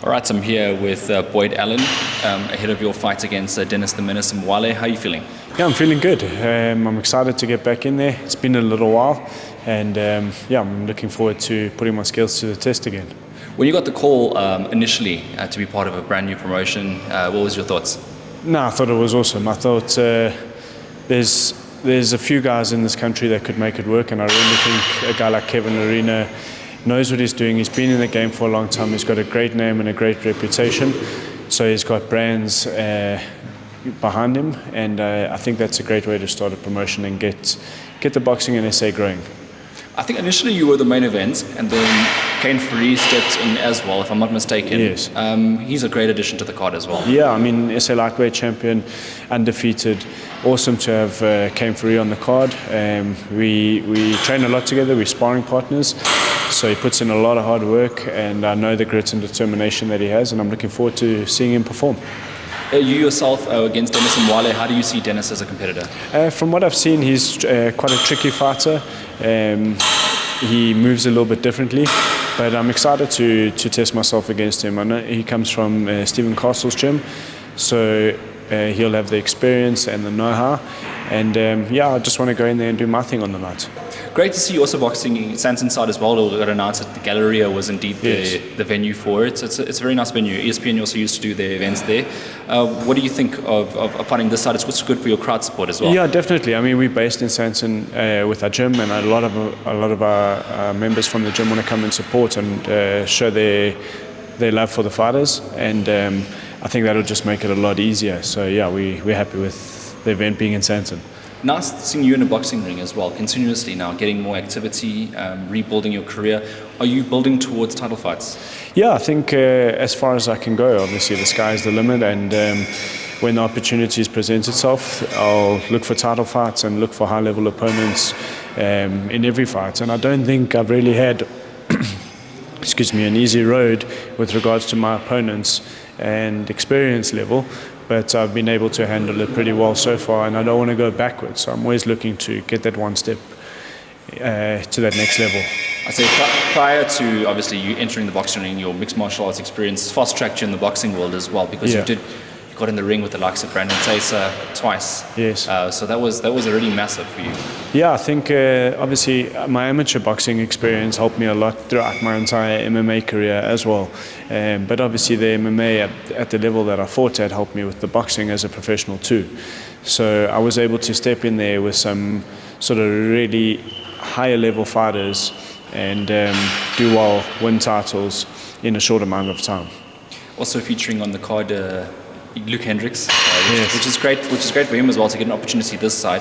All right, so I'm here with Boyd Allen, ahead of your fight against Denis Mwale. How are you feeling? Yeah, I'm feeling good. I'm excited to get back in there. It's been a little while, and I'm looking forward to putting my skills to the test again. When you got the call initially to be part of a brand new promotion, what was your thoughts? No, I thought it was awesome. I thought there's a few guys in this country that could make it work, and I really think a guy like Kevin Arena knows what he's doing. He's been in the game for a long time. He's got a great name and a great reputation. So he's got brands behind him, and I think that's a great way to start a promotion and get the boxing in SA growing. I think initially you were the main event, and then Kane Free stepped in as well, if I'm not mistaken. Yes. He's a great addition to the card as well. Yeah, I mean, SA lightweight champion, undefeated. Awesome to have Kane Free on the card. We train a lot together. We're sparring partners. So he puts in a lot of hard work, and I know the grit and determination that he has, and I'm looking forward to seeing him perform. You yourself against Denis Mwale, how do you see Denis as a competitor? From what I've seen, he's quite a tricky fighter. He moves a little bit differently, but I'm excited to test myself against him. I know he comes from Stephen Castle's gym, so he'll have the experience and the know-how. And I just want to go in there and do my thing on the night. Great to see you also boxing Santon side as well. It got announced that the Galleria was indeed the venue for it. It's a very nice venue. ESPN also used to do their events there. What do you think of fighting this side? It's good for your crowd support as well. Yeah, definitely. I mean, we're based in Santon with our gym, and a lot of our members from the gym want to come and support and show their love for the fighters. And I think that'll just make it a lot easier. So yeah, we're happy with the event being in Santon. Nice seeing you in a boxing ring as well, continuously now, getting more activity, rebuilding your career. Are you building towards title fights? Yeah, I think as far as I can go, obviously the sky's the limit, and when the opportunities present itself, I'll look for title fights and look for high-level opponents in every fight. And I don't think I've really had an easy road with regards to my opponents and experience level. But I've been able to handle it pretty well so far, and I don't want to go backwards. So I'm always looking to get that one step to that next level. I say prior to obviously you entering the boxing ring, your mixed martial arts experience fast-tracked you in the boxing world as well, because you got in the ring with the likes of Brandon Taser twice. Yes. So that was already massive for you. Yeah, I think obviously my amateur boxing experience helped me a lot throughout my entire MMA career as well. But obviously the MMA at the level that I fought at helped me with the boxing as a professional too. So I was able to step in there with some sort of really higher level fighters and do well, win titles in a short amount of time. Also featuring on the card Luke Hendricks, which is great for him as well to get an opportunity this side.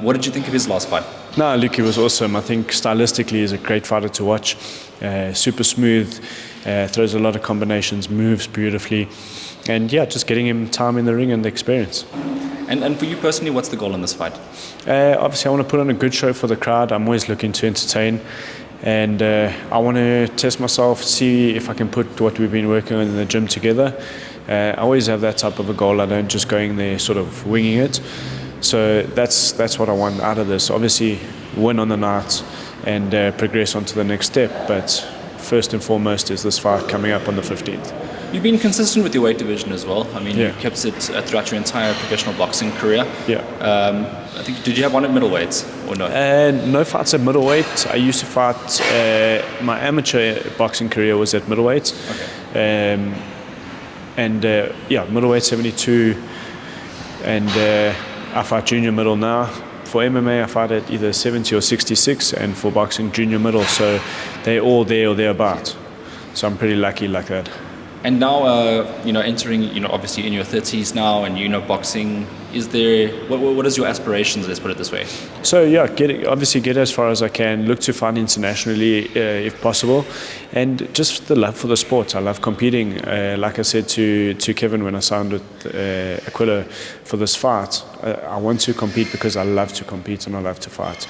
What did you think of his last fight? No, Luke was awesome. I think stylistically he's a great fighter to watch. Super smooth, throws a lot of combinations, moves beautifully, and yeah, just getting him time in the ring and the experience. And for you personally, what's the goal in this fight? Obviously, I want to put on a good show for the crowd. I'm always looking to entertain. And I want to test myself, see if I can put what we've been working on in the gym together. I always have that type of a goal. I don't just go in there sort of winging it. So that's what I want out of this. Obviously, win on the night and progress on to the next step. But first and foremost is this fight coming up on the 15th. You've been consistent with your weight division as well. I mean, Yeah. you've kept it throughout your entire professional boxing career. Yeah. I think, did you have one at middleweight or no? No fights at middleweight. I used to fight, my amateur boxing career was at middleweight. Okay. Middleweight 72, and I fight junior middle now. For MMA, I fight at either 70 or 66, and for boxing, junior middle. So they're all there or thereabout. So I'm pretty lucky like that. And now, entering, obviously in your 30s now, and boxing. Is there what is your aspirations? Let's put it this way. So yeah, get as far as I can. Look to fight internationally if possible, and just the love for the sport. I love competing. Like I said to Kevin when I signed with Aquila for this fight, I want to compete because I love to compete and I love to fight.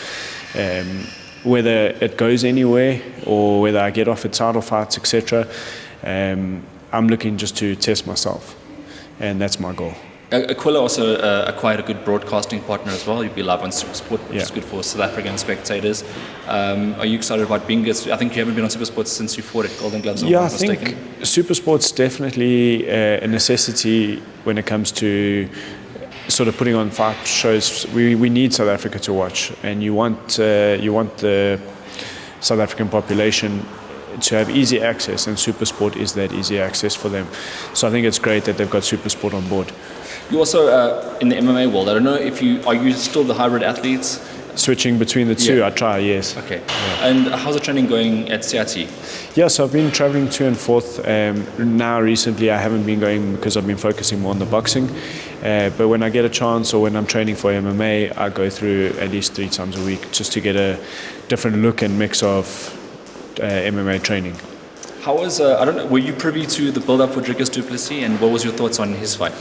Whether it goes anywhere or whether I get offered title fights, etc. I'm looking just to test myself, and that's my goal. Aquila also acquired a good broadcasting partner as well. You'll be live on SuperSport, which is good for South African spectators. Are you excited about being? I think you haven't been on SuperSport since you fought at Golden Gloves. Yeah, I think SuperSport's definitely a necessity when it comes to sort of putting on fight shows. We need South Africa to watch, and you want the South African population to have easy access, and SuperSport is that easy access for them. So I think it's great that they've got SuperSport on board. You also in the MMA world. I don't know if are you still the hybrid athletes? Switching between the two, I try, yes. Okay. Yeah. And how's the training going at CIT? Yeah, so I've been traveling to and forth. Now recently I haven't been going because I've been focusing more on the boxing. But when I get a chance or when I'm training for MMA, I go through at least 3 times a week just to get a different look and mix of MMA training. How was, I don't know, were you privy to the build-up for Dricus du Plessis, and what was your thoughts on his fight?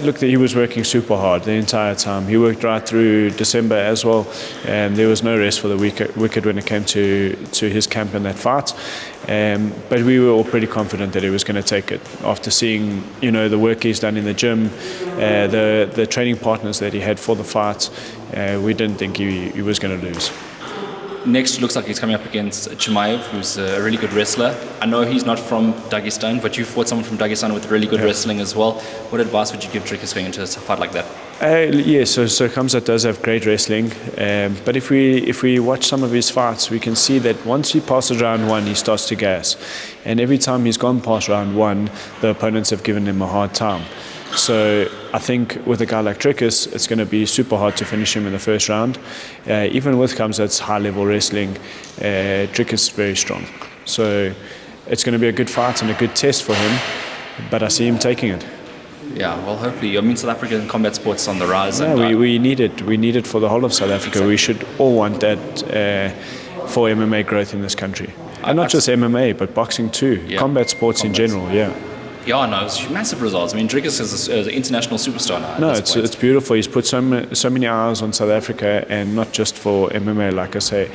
Look, he was working super hard the entire time. He worked right through December as well, and there was no rest for the wicked when it came to his camp in that fight. But we were all pretty confident that he was going to take it. After seeing, the work he's done in the gym, the training partners that he had for the fight, we didn't think he was going to lose. Next, looks like he's coming up against Chimaev, who's a really good wrestler. I know he's not from Dagestan, but you fought someone from Dagestan with really good wrestling as well. What advice would you give Dricus going into a fight like that? So Khamzat does have great wrestling, but if we watch some of his fights, we can see that once he passes round 1, he starts to gas, and every time he's gone past round 1, the opponents have given him a hard time. So I think with a guy like Dricus, it's going to be super hard to finish him in the first round. Even with Khamzat's high-level wrestling, Dricus is very strong. So it's going to be a good fight and a good test for him, but I see him taking it. Yeah, well, hopefully. I mean, South African combat sports on the rise. Yeah, we need it. We need it for the whole of South Africa. Exactly. We should all want that for MMA growth in this country. And not just MMA, but boxing too. Yeah. Combat sports in general, yeah. Yeah, no, it's massive results. I mean, Dricus is an international superstar now. No, it's beautiful. He's put so many hours on South Africa, and not just for MMA, like I say,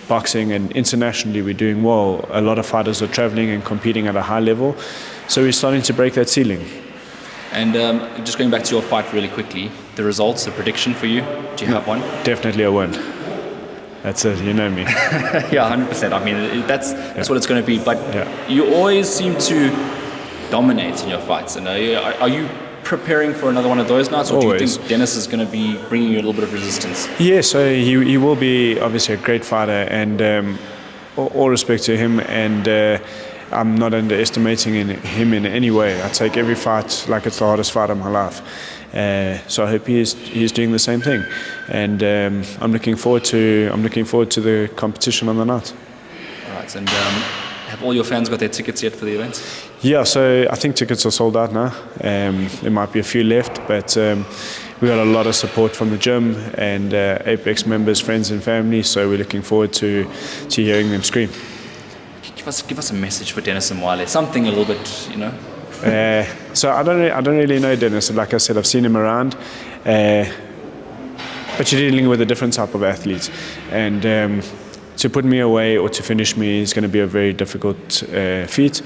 boxing, and internationally we're doing well. A lot of fighters are traveling and competing at a high level, so we're starting to break that ceiling. And just going back to your fight really quickly, the results, the prediction for you, do you have one? Definitely a win. That's it, you know me. Yeah, 100%. I mean, that's what it's going to be. But you always seem to dominate in your fights. And are you preparing for another one of those nights, or Always. do you think Denis is going to be bringing you a little bit of resistance? Yeah, so he will be obviously a great fighter, and all respect to him, and I'm not underestimating him in any way. I take every fight like it's the hardest fight of my life. So I hope he's doing the same thing, and I'm looking forward to the competition on the night. All right, and have all your fans got their tickets yet for the event? Yeah, so I think tickets are sold out now. There might be a few left, but we got a lot of support from the gym and Apex members, friends and family, so we're looking forward to hearing them scream. Give us a message for Denis Mwale, something a little bit, So I don't really know Denis. Like I said, I've seen him around, but you're dealing with a different type of athlete, and to put me away or to finish me is going to be a very difficult feat.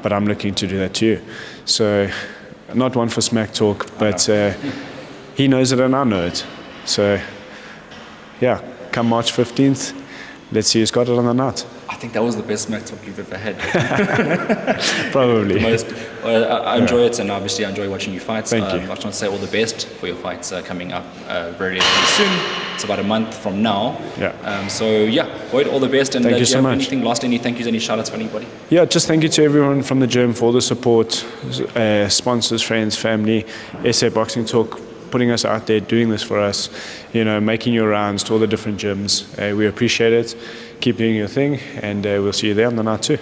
But I'm looking to do that too. So, not one for smack talk, but he knows it and I know it. So, yeah, come March 15th, let's see who's got it on the night. I think that was the best smack talk you've ever had. Probably. I enjoy it, and obviously I enjoy watching you fight. Thank you. I just want to say all the best for your fights coming up very soon. It's about a month from now. Yeah. So yeah, Boyd, all the best. And thank you so much. Any thank yous, any shout outs for anybody? Yeah, just thank you to everyone from the gym for all the support, sponsors, friends, family, SA Boxing Talk, putting us out there, doing this for us, making your rounds to all the different gyms. We appreciate it. Keep doing your thing, and we'll see you there on the night too.